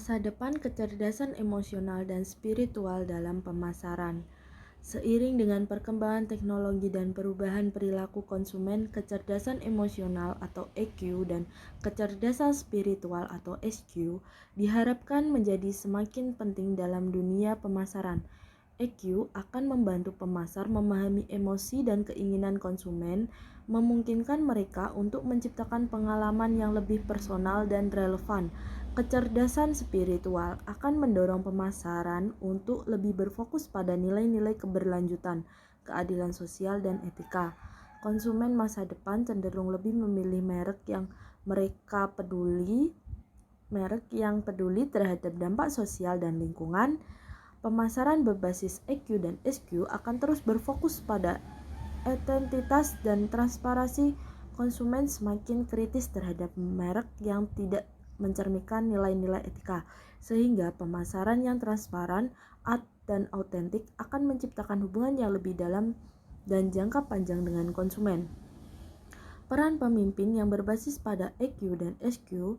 Masa depan kecerdasan emosional dan spiritual dalam pemasaran. Seiring dengan perkembangan teknologi dan perubahan perilaku konsumen, kecerdasan emosional atau EQ dan kecerdasan spiritual atau SQ diharapkan menjadi semakin penting dalam dunia pemasaran. EQ akan membantu pemasar memahami emosi dan keinginan konsumen, memungkinkan mereka untuk menciptakan pengalaman yang lebih personal dan relevan. Kecerdasan spiritual akan mendorong pemasaran untuk lebih berfokus pada nilai-nilai keberlanjutan, keadilan sosial, dan etika. Konsumen masa depan cenderung lebih memilih merek yang peduli terhadap dampak sosial dan lingkungan. Pemasaran berbasis EQ dan SQ akan terus berfokus pada identitas dan transparansi. Konsumen semakin kritis terhadap merek yang tidak mencerminkan nilai-nilai etika, sehingga pemasaran yang transparan dan autentik akan menciptakan hubungan yang lebih dalam dan jangka panjang dengan konsumen. Peran pemimpin yang berbasis pada EQ dan SQ.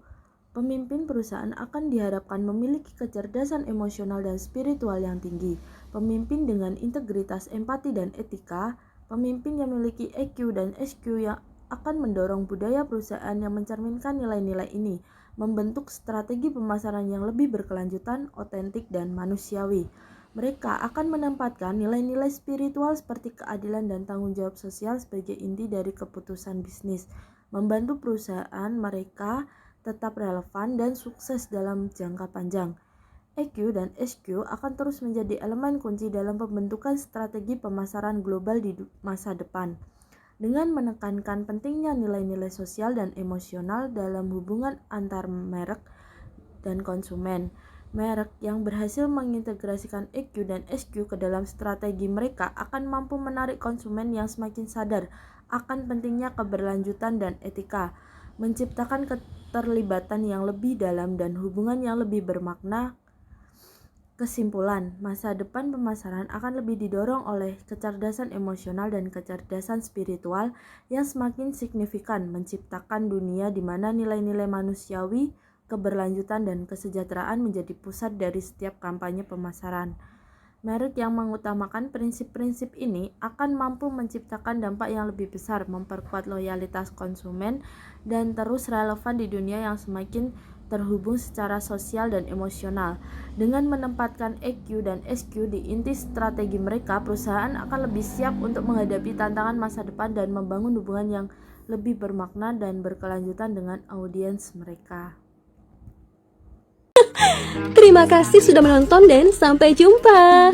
Pemimpin perusahaan akan diharapkan memiliki kecerdasan emosional dan spiritual yang tinggi. Pemimpin dengan integritas, empati, dan etika. Pemimpin yang memiliki EQ dan SQ yang akan mendorong budaya perusahaan yang mencerminkan nilai-nilai ini, membentuk strategi pemasaran yang lebih berkelanjutan, otentik, dan manusiawi. Mereka akan menempatkan nilai-nilai spiritual seperti keadilan dan tanggung jawab sosial sebagai inti dari keputusan bisnis, membantu perusahaan mereka tetap relevan dan sukses dalam jangka panjang. EQ dan SQ akan terus menjadi elemen kunci dalam pembentukan strategi pemasaran global di masa depan. Dengan menekankan pentingnya nilai-nilai sosial dan emosional dalam hubungan antar merek dan konsumen, merek yang berhasil mengintegrasikan EQ dan SQ ke dalam strategi mereka akan mampu menarik konsumen yang semakin sadar akan pentingnya keberlanjutan dan etika, menciptakan keterlibatan yang lebih dalam dan hubungan yang lebih bermakna. Kesimpulan, masa depan pemasaran akan lebih didorong oleh kecerdasan emosional dan kecerdasan spiritual yang semakin signifikan, menciptakan dunia di mana nilai-nilai manusiawi, keberlanjutan, dan kesejahteraan menjadi pusat dari setiap kampanye pemasaran. Merek yang mengutamakan prinsip-prinsip ini akan mampu menciptakan dampak yang lebih besar, memperkuat loyalitas konsumen, dan terus relevan di dunia yang semakin terhubung secara sosial dan emosional. Dengan menempatkan EQ dan SQ di inti strategi mereka, perusahaan akan lebih siap untuk menghadapi tantangan masa depan dan membangun hubungan yang lebih bermakna dan berkelanjutan dengan audiens mereka. Terima kasih sudah menonton dan sampai jumpa.